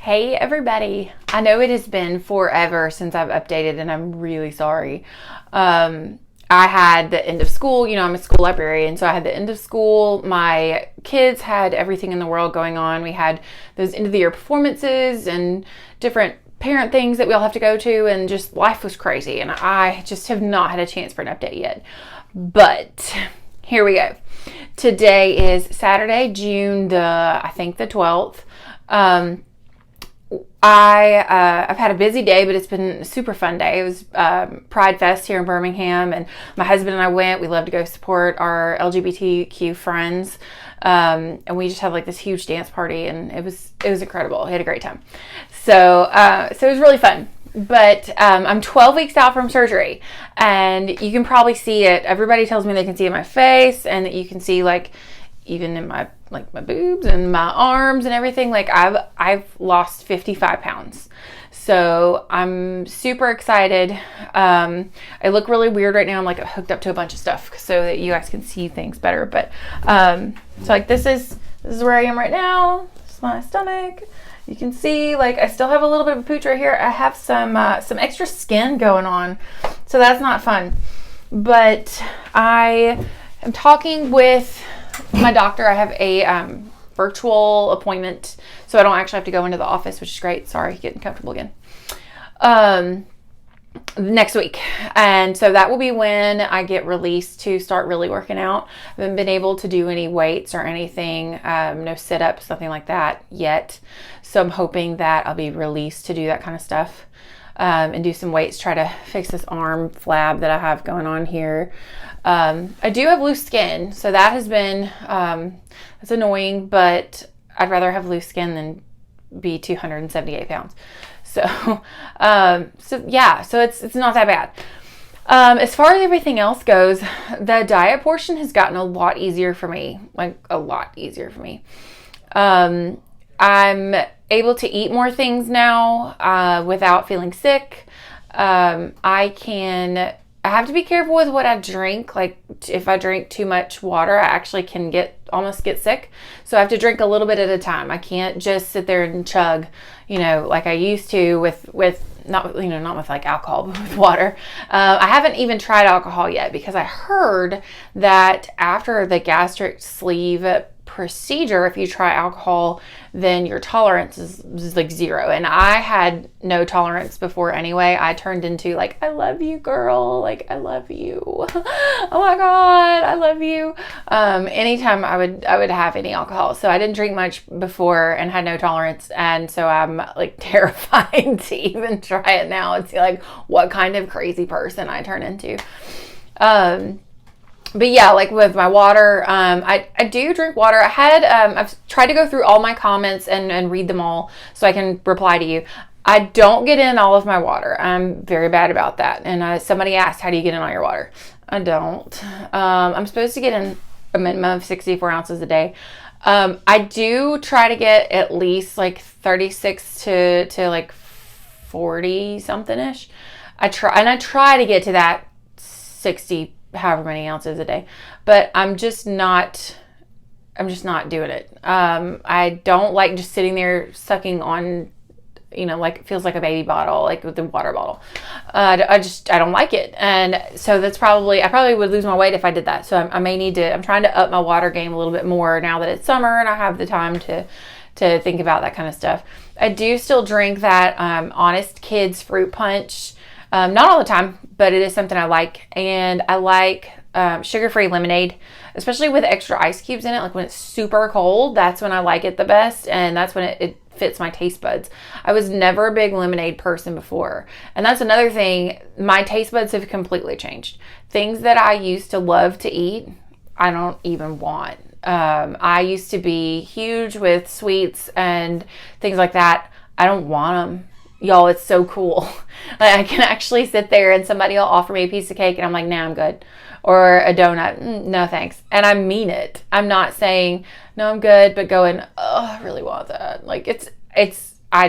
Hey everybody. I know it has been forever since I've updated and I'm really sorry. I had the end of school, I'm a school librarian, so I had the end of school. My kids had everything in the world going on. We had those end of the year performances and different parent things that we all have to go to, and just life was crazy, and I just have not had a chance for an update yet. But here we go. Today is Saturday, June I think the 12th. I've had a busy day, but it's been a super fun day. It was Pride Fest here in Birmingham, and my husband and I went. We love to go support our LGBTQ friends, and we just had like this huge dance party, and it was incredible. We had a great time. So it was really fun. But I'm 12 weeks out from surgery, and you can probably see it. Everybody tells me they can see it in my face, and that you can see like even in my boobs and my arms and everything. Like I've lost 55 pounds. So I'm super excited. I look really weird right now. I'm like hooked up to a bunch of stuff so that you guys can see things better. But so like this is where I am right now. This is my stomach. You can see like I still have a little bit of a pooch right here. I have some extra skin going on. So that's not fun. But I am talking with my doctor. I have a virtual appointment, so I don't actually have to go into the office, which is great. Sorry, getting comfortable again. Next week. And so that will be when I get released to start really working out. I haven't been able to do any weights or anything, no sit-ups, nothing like that yet. So I'm hoping that I'll be released to do that kind of stuff, and do some weights, try to fix this arm flab that I have going on here. I do have loose skin, so that has been, that's annoying, but I'd rather have loose skin than be 278 pounds. So it's not that bad. As far as everything else goes, the diet portion has gotten a lot easier for me, like a lot easier for me. I'm able to eat more things now, without feeling sick. I have to be careful with what I drink. Like if I drink too much water, I actually can almost get sick. So I have to drink a little bit at a time. I can't just sit there and chug, like I used to with not with like alcohol, but with water. I haven't even tried alcohol yet because I heard that after the gastric sleeve procedure, if you try alcohol, then your tolerance is like 0. And I had no tolerance before anyway. I turned into like, I love you, girl. Like, I love you. Oh my God, I love you. Anytime I would have any alcohol. So I didn't drink much before and had no tolerance. And so I'm like terrified to even try it now and see like what kind of crazy person I turn into. But yeah, like with my water, I do drink water. I've tried to go through all my comments and read them all so I can reply to you. I don't get in all of my water. I'm very bad about that. And somebody asked, how do you get in all your water? I don't. I'm supposed to get in a minimum of 64 ounces a day. I do try to get at least like 36 to like 40 something ish. I try to get to that 60 however many ounces a day, but I'm just not doing it. I don't like just sitting there sucking on, like it feels like a baby bottle, like with the water bottle. I don't like it. And so I probably would lose my weight if I did that. So I'm trying to up my water game a little bit more now that it's summer and I have the time to think about that kind of stuff. I do still drink that, Honest Kids fruit punch. Not all the time, but it is something I like. And I like sugar-free lemonade, especially with extra ice cubes in it. Like when it's super cold, that's when I like it the best. And that's when it fits my taste buds. I was never a big lemonade person before. And that's another thing. My taste buds have completely changed. Things that I used to love to eat, I don't even want. I used to be huge with sweets and things like that. I don't want them. Y'all, it's so cool. Like I can actually sit there and somebody will offer me a piece of cake and I'm like, nah, I'm good. Or a donut, no thanks. And I mean it. I'm not saying, no, I'm good, but going, oh, I really want that. Like I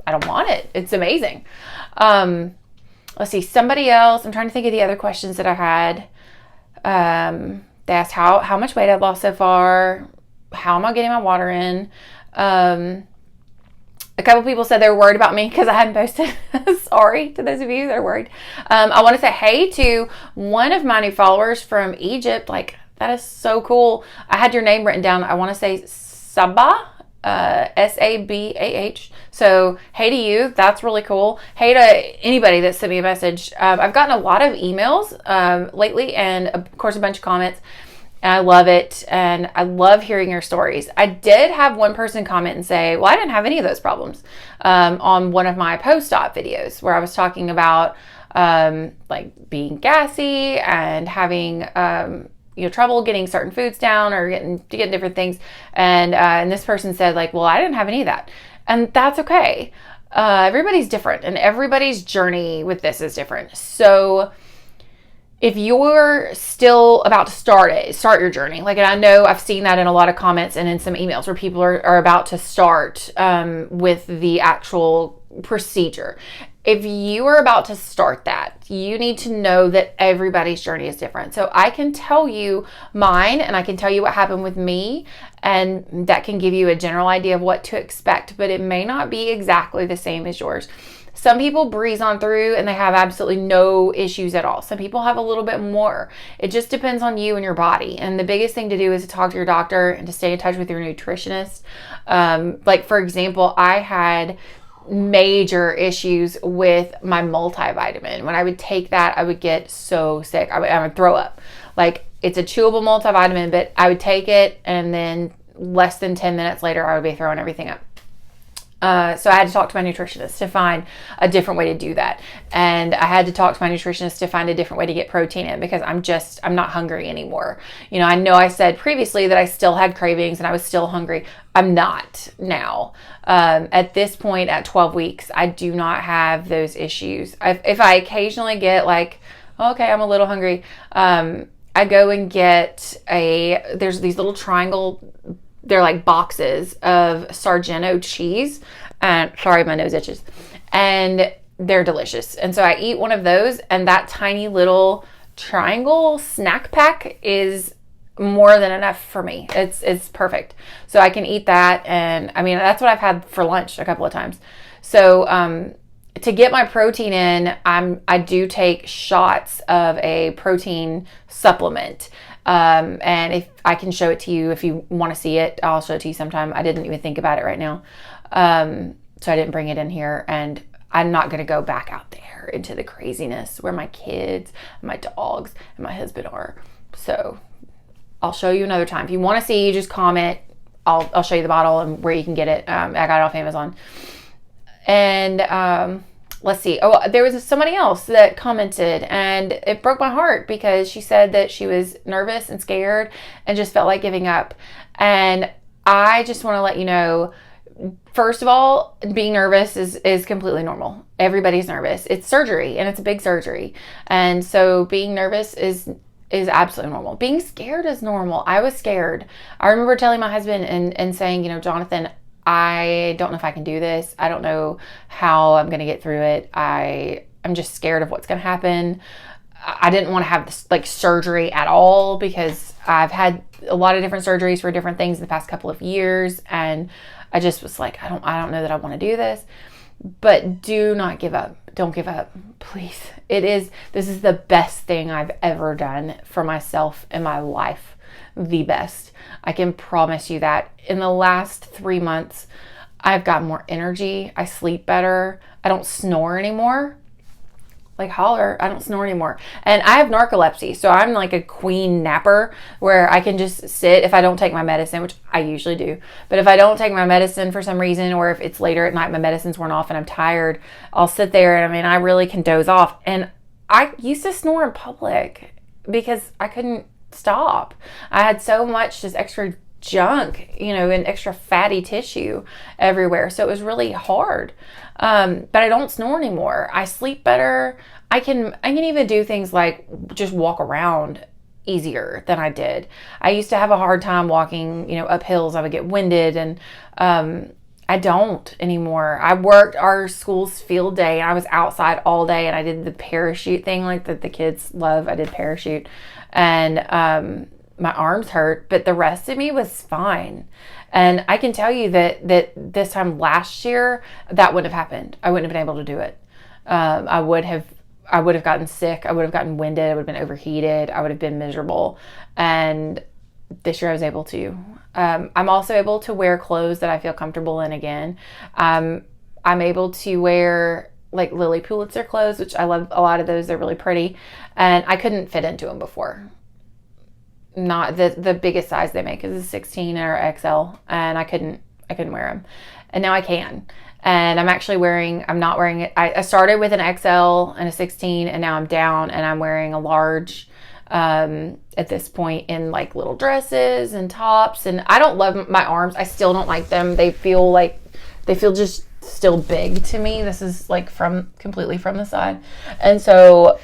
don't want it. It's amazing. Let's see, somebody else, I'm trying to think of the other questions that I had. They asked how much weight I've lost so far. How am I getting my water in? A couple people said they were worried about me because I hadn't posted. Sorry to those of you that are worried. I want to say hey to one of my new followers from Egypt. Like, that is so cool. I had your name written down. I want to say Sabah, Sabah. So hey to you. That's really cool. Hey to anybody that sent me a message. I've gotten a lot of emails lately, and of course a bunch of comments. And I love it, and I love hearing your stories. I did have one person comment and say, well, I didn't have any of those problems on one of my post-op videos where I was talking about like being gassy and having trouble getting certain foods down or getting different things. And this person said, like, well, I didn't have any of that. And that's okay. Everybody's different, and everybody's journey with this is different. So if you're still about to start your journey, like, and I know I've seen that in a lot of comments and in some emails where people are about to start with the actual procedure. If you are about to start that, you need to know that everybody's journey is different. So I can tell you mine, and I can tell you what happened with me, and that can give you a general idea of what to expect, but it may not be exactly the same as yours. Some people breeze on through and they have absolutely no issues at all. Some people have a little bit more. It just depends on you and your body. And the biggest thing to do is to talk to your doctor and to stay in touch with your nutritionist. Like, for example, I had major issues with my multivitamin. When I would take that, I would get so sick. I would throw up. Like, it's a chewable multivitamin, but I would take it, and then less than 10 minutes later, I would be throwing everything up. So I had to talk to my nutritionist to find a different way to do that. And I had to talk to my nutritionist to find a different way to get protein in, because I'm not hungry anymore. I know I said previously that I still had cravings and I was still hungry. I'm not now. At this point, at 12 weeks, I do not have those issues. If I occasionally get like, okay, I'm a little hungry, I go and get there's these little triangle, they're like boxes of Sargento cheese. And sorry, my nose itches. And they're delicious. And so I eat one of those, and that tiny little triangle snack pack is more than enough for me. It's perfect. So I can eat that. And I mean, that's what I've had for lunch a couple of times. So to get my protein in, I do take shots of a protein supplement. And if I can show it to you, if you want to see it, I'll show it to you sometime. I didn't even think about it right now. So I didn't bring it in here, and I'm not going to go back out there into the craziness where my kids, my dogs, and my husband are. So I'll show you another time. If you want to see, just comment. I'll show you the bottle and where you can get it. I got it off Amazon. And, let's see. Oh, there was somebody else that commented, and it broke my heart because she said that she was nervous and scared and just felt like giving up. And I just want to let you know, first of all, being nervous is completely normal. Everybody's nervous. It's surgery, and it's a big surgery. And so being nervous is absolutely normal. Being scared is normal. I was scared. I remember telling my husband and saying, Jonathan, I don't know if I can do this. I don't know how I'm going to get through it. I'm just scared of what's going to happen. I didn't want to have this like surgery at all, because I've had a lot of different surgeries for different things in the past couple of years. And I just was like, I don't know that I want to do this. But do not give up. Don't give up, please. This is the best thing I've ever done for myself in my life. The best. I can promise you that. In the last 3 months, I've got more energy. I sleep better. I don't snore anymore. Like, holler, I don't snore anymore. And I have narcolepsy, so I'm like a queen napper where I can just sit if I don't take my medicine, which I usually do. But if I don't take my medicine for some reason, or if it's later at night, my medicine's worn off and I'm tired, I'll sit there, and I mean, I really can doze off. And I used to snore in public because I couldn't stop. I had so much just extra junk, and extra fatty tissue everywhere. So it was really hard. But I don't snore anymore. I sleep better. I can even do things like just walk around easier than I did. I used to have a hard time walking, up hills. I would get winded, and I don't anymore. I worked our school's field day, and I was outside all day, and I did the parachute thing like that the kids love. I did parachute, and my arms hurt, but the rest of me was fine. And I can tell you that this time last year, that wouldn't have happened. I wouldn't have been able to do it. I would have gotten sick. I would have gotten winded. I would have been overheated. I would have been miserable. And this year I was able to. I'm also able to wear clothes that I feel comfortable in again. I'm able to wear like Lily Pulitzer clothes, which I love a lot of those. They're really pretty. And I couldn't fit into them before. Not the biggest size they make is a 16 or XL, and I couldn't wear them. And now I can. And I'm not wearing it. I started with an XL and a 16, and now I'm down and I'm wearing a large at this point in like little dresses and tops. And I don't love my arms. I still don't like them. They feel just still big to me. This is like completely from the side. And so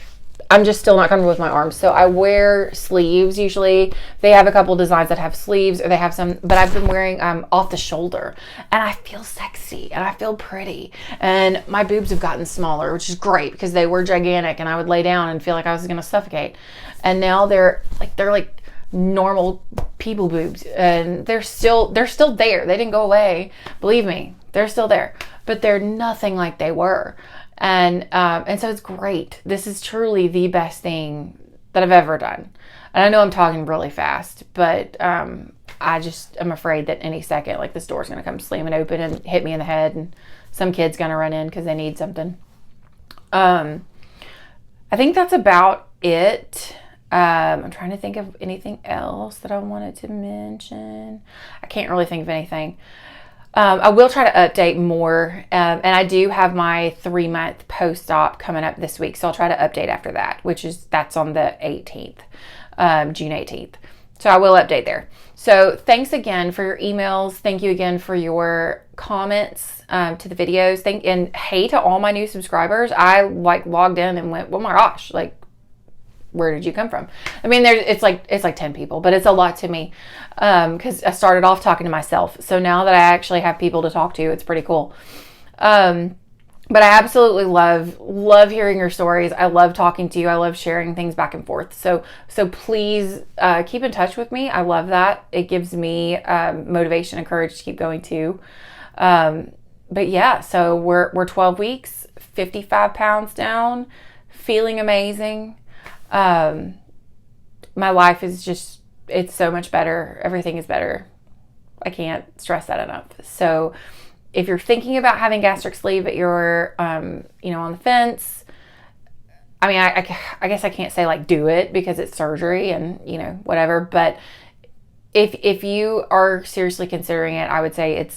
I'm just still not comfortable with my arms. So I wear sleeves usually. They have a couple designs that have sleeves, or they have some, but I've been wearing off the shoulder, and I feel sexy and I feel pretty. And my boobs have gotten smaller, which is great because they were gigantic and I would lay down and feel like I was going to suffocate. And now they're like normal people boobs, and they're still there. They didn't go away. Believe me, they're still there, but they're nothing like they were. And so it's great. This is truly the best thing that I've ever done. And I know I'm talking really fast, but I'm afraid that any second, like, this door's going to come slamming open and hit me in the head, and some kid's going to run in because they need something. I think that's about it. I'm trying to think of anything else that I wanted to mention. I can't really think of anything. I will try to update more, and I do have my 3-month post-op coming up this week, so I'll try to update after that, that's on the 18th, June 18th. So I will update there. So thanks again for your emails. Thank you again for your comments to the videos. And hey to all my new subscribers. I logged in and went, oh my gosh, where did you come from? I mean, it's like 10 people, but it's a lot to me because I started off talking to myself. So now that I actually have people to talk to, it's pretty cool. But I absolutely love hearing your stories. I love talking to you. I love sharing things back and forth. So please keep in touch with me. I love that. It gives me motivation and courage to keep going too. But yeah, so we're 12 weeks, 55 pounds down, feeling amazing. My life is it's so much better. Everything is better. I can't stress that enough. So if you're thinking about having gastric sleeve, but you're, on the fence, I mean, I guess I can't say do it because it's surgery and, whatever. But if you are seriously considering it, I would say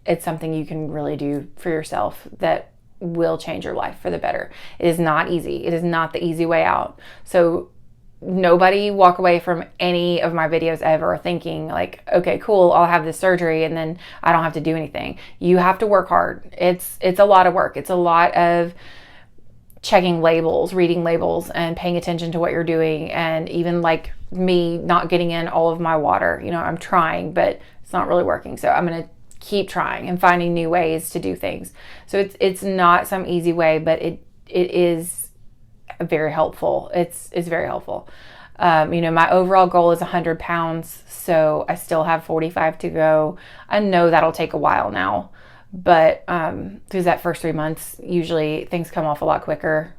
it's something you can really do for yourself that will change your life for the better. It is not easy. It is not the easy way out. So nobody walk away from any of my videos ever thinking okay, cool, I'll have this surgery and then I don't have to do anything. You have to work hard. It's a lot of work. It's a lot of checking labels, reading labels, and paying attention to what you're doing. And even me not getting in all of my water, I'm trying, but it's not really working. So I'm going to keep trying and finding new ways to do things. So it's not some easy way, but it is very helpful. It's very helpful. My overall goal is 100 pounds, so I still have 45 to go. I know that'll take a while now, but through that first 3 months, usually things come off a lot quicker,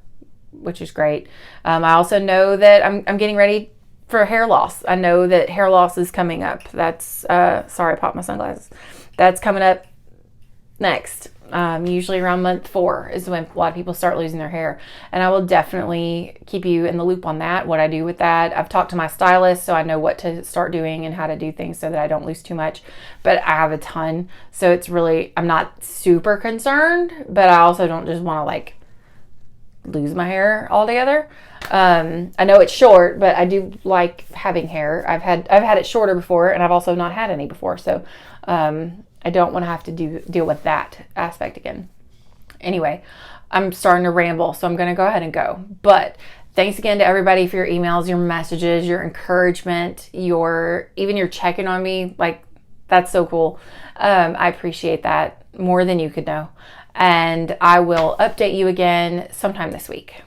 which is great. I also know that I'm getting ready for hair loss. I know that hair loss is coming up. That's sorry, I popped my sunglasses. That's coming up next. Usually around month 4 is when a lot of people start losing their hair. And I will definitely keep you in the loop on that, what I do with that. I've talked to my stylist, so I know what to start doing and how to do things so that I don't lose too much. But I have a ton. So I'm not super concerned, but I also don't just want to lose my hair altogether. I know it's short, but I do like having hair. I've had it shorter before, and I've also not had any before. So I don't want to have to deal with that aspect again. Anyway, I'm starting to ramble, so I'm going to go ahead and go. But thanks again to everybody for your emails, your messages, your encouragement, your checking on me. That's so cool. I appreciate that more than you could know. And I will update you again sometime this week.